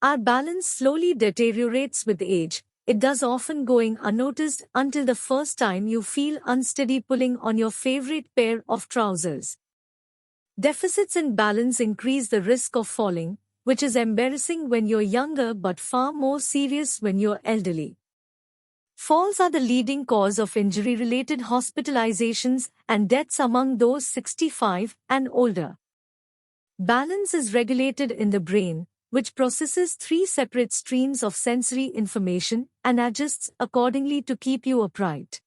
Our balance slowly deteriorates with age. It does, often going unnoticed until the first time you feel unsteady pulling on your favorite pair of trousers. Deficits in balance increase the risk of falling, which is embarrassing when you're younger but far more serious when you're elderly. Falls are the leading cause of injury-related hospitalizations and deaths among those 65 and older. Balance is regulated in the brain, which processes three separate streams of sensory information and adjusts accordingly to keep you upright.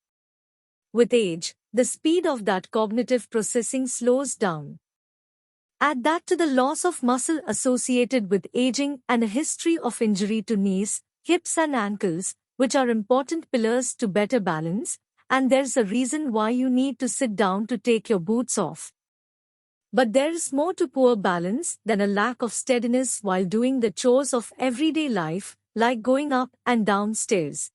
With age, the speed of that cognitive processing slows down. Add that to the loss of muscle associated with aging and a history of injury to knees, hips and ankles, which are important pillars to better balance, and there's a reason why you need to sit down to take your boots off. But there is more to poor balance than a lack of steadiness while doing the chores of everyday life, like going up and down stairs.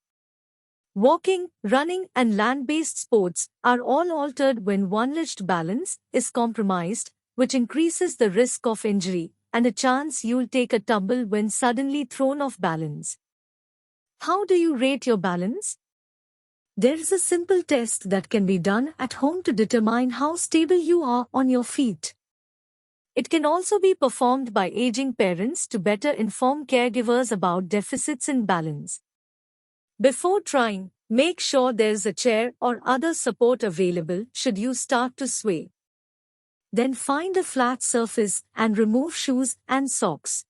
Walking, running and land-based sports are all altered when unleashed balance is compromised, which increases the risk of injury and a chance you'll take a tumble when suddenly thrown off balance. How do you rate your balance? There is a simple test that can be done at home to determine how stable you are on your feet. It can also be performed by aging parents to better inform caregivers about deficits in balance. Before trying, make sure there's a chair or other support available should you start to sway. Then find a flat surface and remove shoes and socks.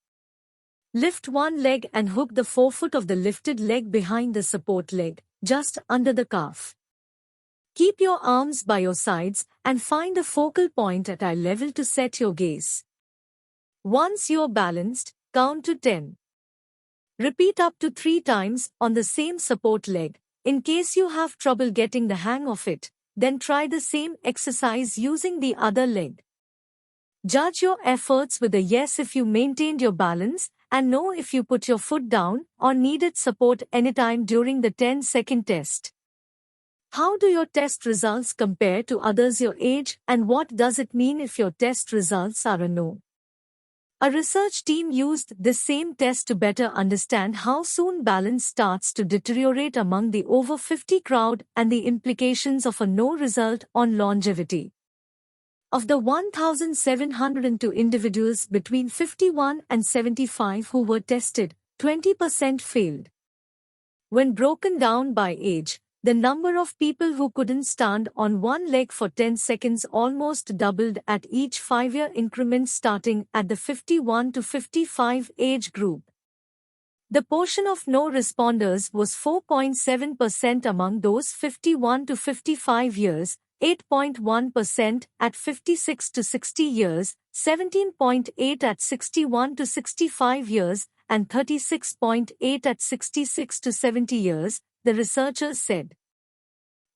Lift one leg and hook the forefoot of the lifted leg behind the support leg, just under the calf. Keep your arms by your sides and find a focal point at eye level to set your gaze. Once you're balanced, count to 10. Repeat up to 3 times on the same support leg. In case you have trouble getting the hang of it, then try the same exercise using the other leg. Judge your efforts with a yes if you maintained your balance, and no if you put your foot down or needed support anytime during the 10-second test. How do your test results compare to others your age, and what does it mean if your test results are a no? A research team used this same test to better understand how soon balance starts to deteriorate among the over 50 crowd and the implications of a no result on longevity. Of the 1,702 individuals between 51 and 75 who were tested, 20% failed. When broken down by age, the number of people who couldn't stand on one leg for 10 seconds almost doubled at each 5-year increment starting at the 51 to 55 age group. The portion of no responders was 4.7% among those 51 to 55 years, 8.1% at 56 to 60 years, 17.8% at 61 to 65 years, and 36.8% at 66 to 70 years, the researchers said.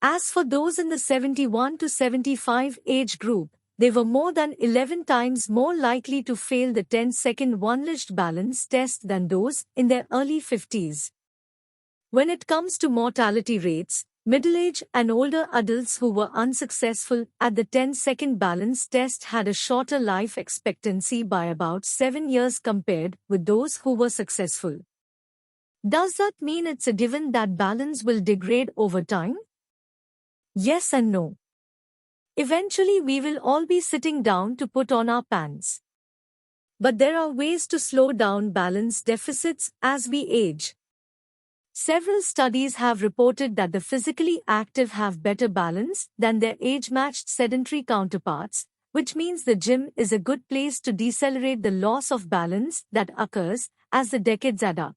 As for those in the 71 to 75 age group, they were more than 11 times more likely to fail the 10-second unleashed balance test than those in their early 50s. When it comes to mortality rates, middle-aged and older adults who were unsuccessful at the 10-second balance test had a shorter life expectancy by about 7 years compared with those who were successful. Does that mean it's a given that balance will degrade over time? Yes and no. Eventually we will all be sitting down to put on our pants. But there are ways to slow down balance deficits as we age. Several studies have reported that the physically active have better balance than their age-matched sedentary counterparts, which means the gym is a good place to decelerate the loss of balance that occurs as the decades add up.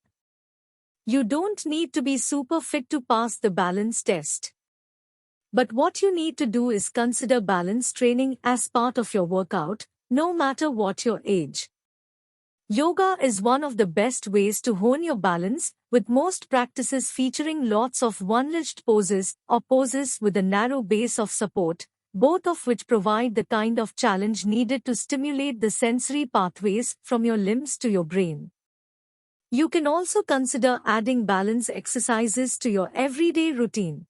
You don't need to be super fit to pass the balance test. But what you need to do is consider balance training as part of your workout, no matter what your age. Yoga is one of the best ways to hone your balance, with most practices featuring lots of unleashed poses or poses with a narrow base of support, both of which provide the kind of challenge needed to stimulate the sensory pathways from your limbs to your brain. You can also consider adding balance exercises to your everyday routine.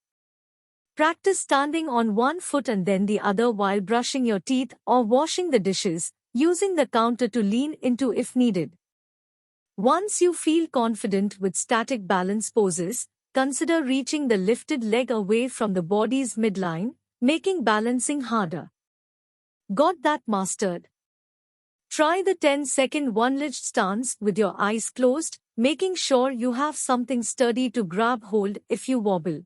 Practice standing on one foot and then the other while brushing your teeth or washing the dishes, using the counter to lean into if needed. Once you feel confident with static balance poses, consider reaching the lifted leg away from the body's midline, making balancing harder. Got that mastered? Try the 10-second one-legged stance with your eyes closed, making sure you have something sturdy to grab hold if you wobble.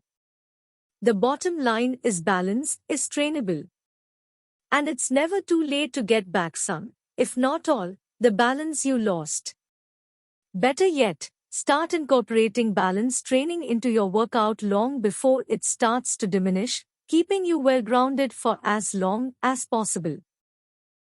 The bottom line is balance is trainable. And it's never too late to get back some, if not all, the balance you lost. Better yet, start incorporating balance training into your workout long before it starts to diminish, keeping you well grounded for as long as possible.